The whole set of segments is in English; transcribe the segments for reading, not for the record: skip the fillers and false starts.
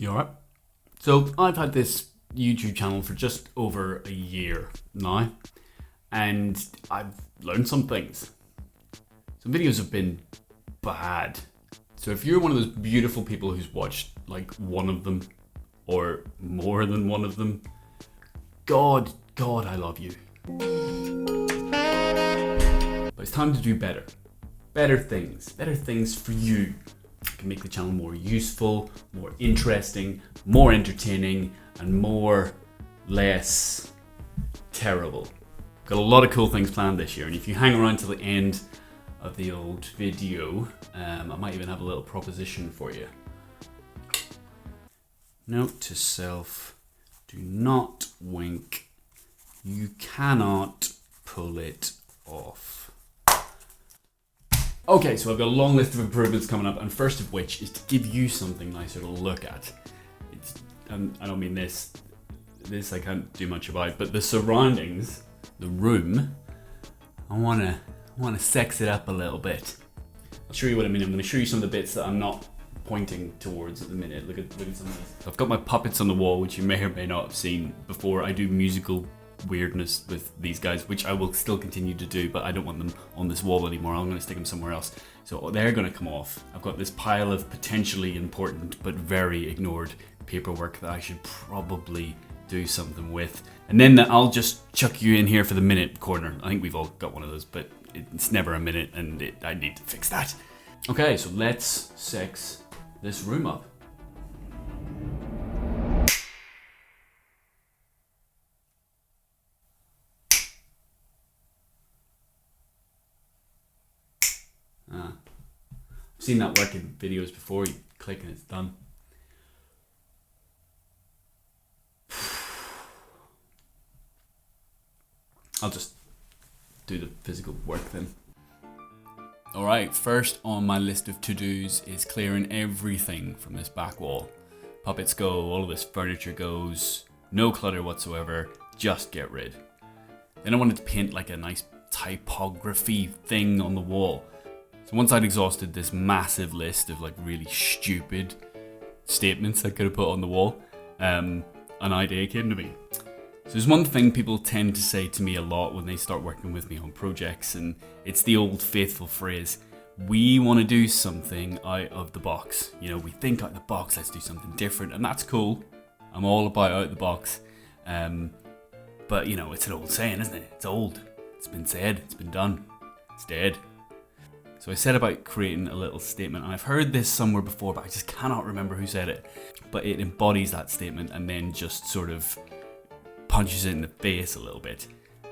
You alright? So I've had this YouTube channel for just over a year now, and I've learned some things. Some videos have been bad. So if you're one of those beautiful people who's watched like one of them or more than one of them, God, I love you. But it's time to do better. Better things for you. Can make the channel more useful, more interesting, more entertaining, and less terrible. Got a lot of cool things planned this year, and if you hang around till the end of the old video, I might even have a little proposition for you. Note to self, do not wink. You cannot pull it off. Okay, so I've got a long list of improvements coming up, and first of which is to give you something nicer to look at. I don't mean this I can't do much about, but the surroundings, the room, I wanna sex it up a little bit. I'll show you what I mean. I'm gonna show you some of the bits that I'm not pointing towards at the minute. Look at some of this. I've got my puppets on the wall, which you may or may not have seen before. I do musical weirdness with these guys, which I will still continue to do, but I don't want them on this wall anymore. I'm going to stick them somewhere else. So they're going to come off. I've got this pile of potentially important but very ignored paperwork that I should probably do something with. And then I'll just chuck you in here for the minute corner. I think we've all got one of those, but it's never a minute, and I need to fix that. Okay, so let's sex this room up. I've seen that work in videos before. You click and it's done. I'll just do the physical work then. Alright, first on my list of to-dos is clearing everything from this back wall. Puppets go, all of this furniture goes, no clutter whatsoever, just get rid. Then I wanted to paint like a nice typography thing on the wall. So once I'd exhausted this massive list of like really stupid statements I could have put on the wall, an idea came to me. So there's one thing people tend to say to me a lot when they start working with me on projects, and it's the old faithful phrase, we want to do something out of the box. You know, we think out of the box, let's do something different, and that's cool. I'm all about out of the box. But you know, it's an old saying, isn't it? It's old. It's been said, it's been done, it's dead. So I said about creating a little statement, and I've heard this somewhere before, but I just cannot remember who said it. But it embodies that statement and then just sort of punches it in the face a little bit.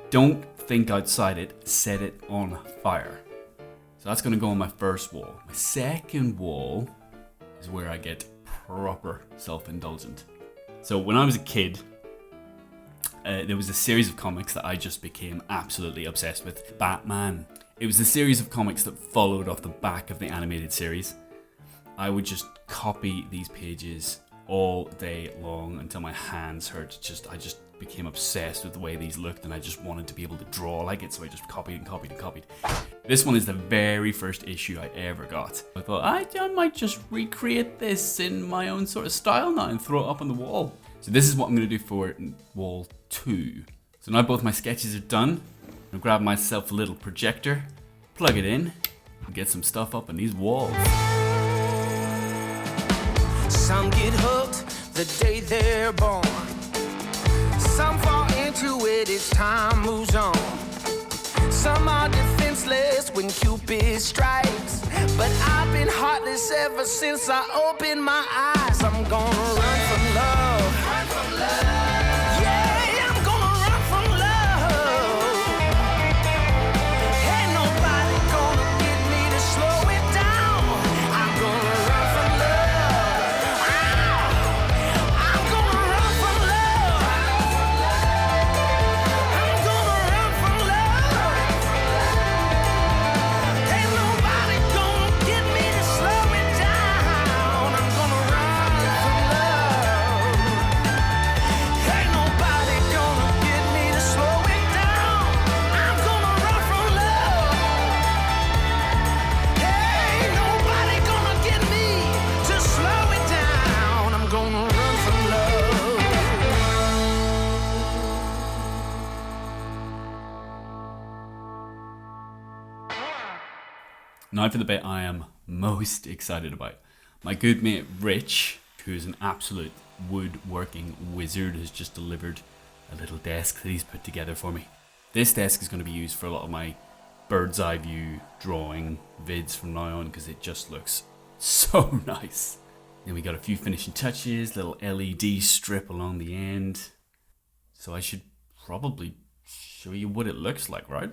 Don't think outside it, set it on fire. So that's gonna go on my first wall. My second wall is where I get proper self-indulgent. So when I was a kid, there was a series of comics that I just became absolutely obsessed with. Batman. It was a series of comics that followed off the back of the animated series. I would just copy these pages all day long until my hands hurt. I just became obsessed with the way these looked, and I just wanted to be able to draw like it, so I just copied and copied and copied. This one is the very first issue I ever got. I thought, I might just recreate this in my own sort of style now and throw it up on the wall. So this is what I'm going to do for wall 2. So now both my sketches are done. I'm gonna grab myself a little projector, plug it in, and get some stuff up on these walls. Some get hooked the day they're born. Some fall into it as time moves on. Some are defenseless when Cupid strikes. But I've been heartless ever since I opened my eyes. I'm gonna run from love. Run from love. Hey! Now for the bit I am most excited about. My good mate Rich, who is an absolute woodworking wizard, has just delivered a little desk that he's put together for me. This desk is going to be used for a lot of my bird's eye view drawing vids from now on because it just looks so nice. Then we got a few finishing touches, little LED strip along the end. So I should probably show you what it looks like, right?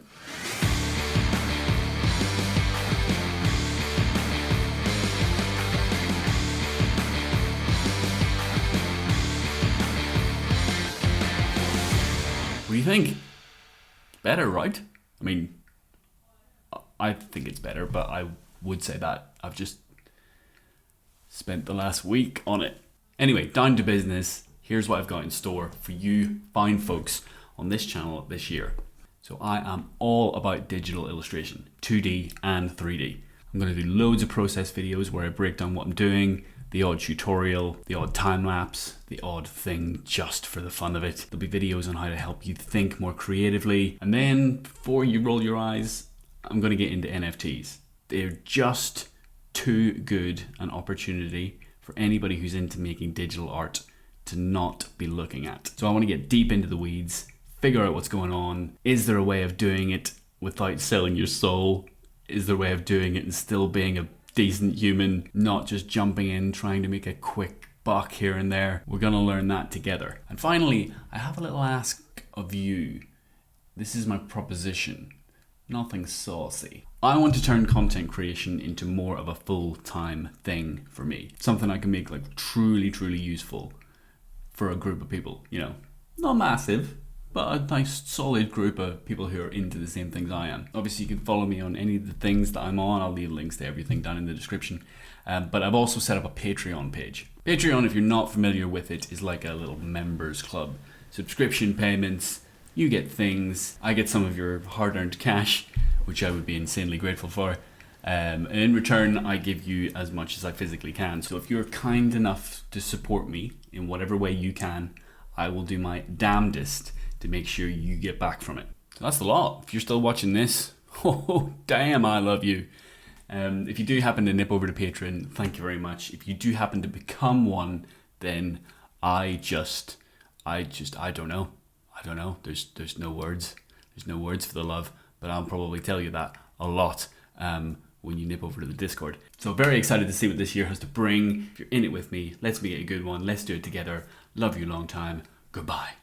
What do you think? Better, right? I mean, I think it's better, but I would say that I've just spent the last week on it. Anyway, down to business. Here's what I've got in store for you fine folks on this channel this year. So I am all about digital illustration, 2D and 3D. I'm going to do loads of process videos where I break down what I'm doing, the odd tutorial, the odd time lapse, the odd thing just for the fun of it. There'll be videos on how to help you think more creatively. And then before you roll your eyes, I'm going to get into NFTs. They're just too good an opportunity for anybody who's into making digital art to not be looking at. So I want to get deep into the weeds, figure out what's going on. Is there a way of doing it without selling your soul? Is there a way of doing it and still being a decent human, not just jumping in trying to make a quick buck here and there? We're gonna learn that together. And finally, I have a little ask of you. This is my proposition. Nothing saucy. I want to turn content creation into more of a full-time thing for me. Something I can make like truly useful for a group of people, you know. Not massive, but a nice solid group of people who are into the same things I am. Obviously you can follow me on any of the things that I'm on. I'll leave links to everything down in the description. But I've also set up a Patreon page. Patreon, if you're not familiar with it, is like a little members club. Subscription payments, you get things. I get some of your hard-earned cash, which I would be insanely grateful for. And in return, I give you as much as I physically can. So if you're kind enough to support me in whatever way you can, I will do my damnedest to make sure you get back from it. So that's a lot. If you're still watching this, oh damn, I love you. If you do happen to nip over to Patreon, thank you very much. If you do happen to become one, then I don't know. There's no words. There's no words for the love, but I'll probably tell you that a lot when you nip over to the Discord. So very excited to see what this year has to bring. If you're in it with me, let's make it a good one. Let's do it together. Love you long time. Goodbye.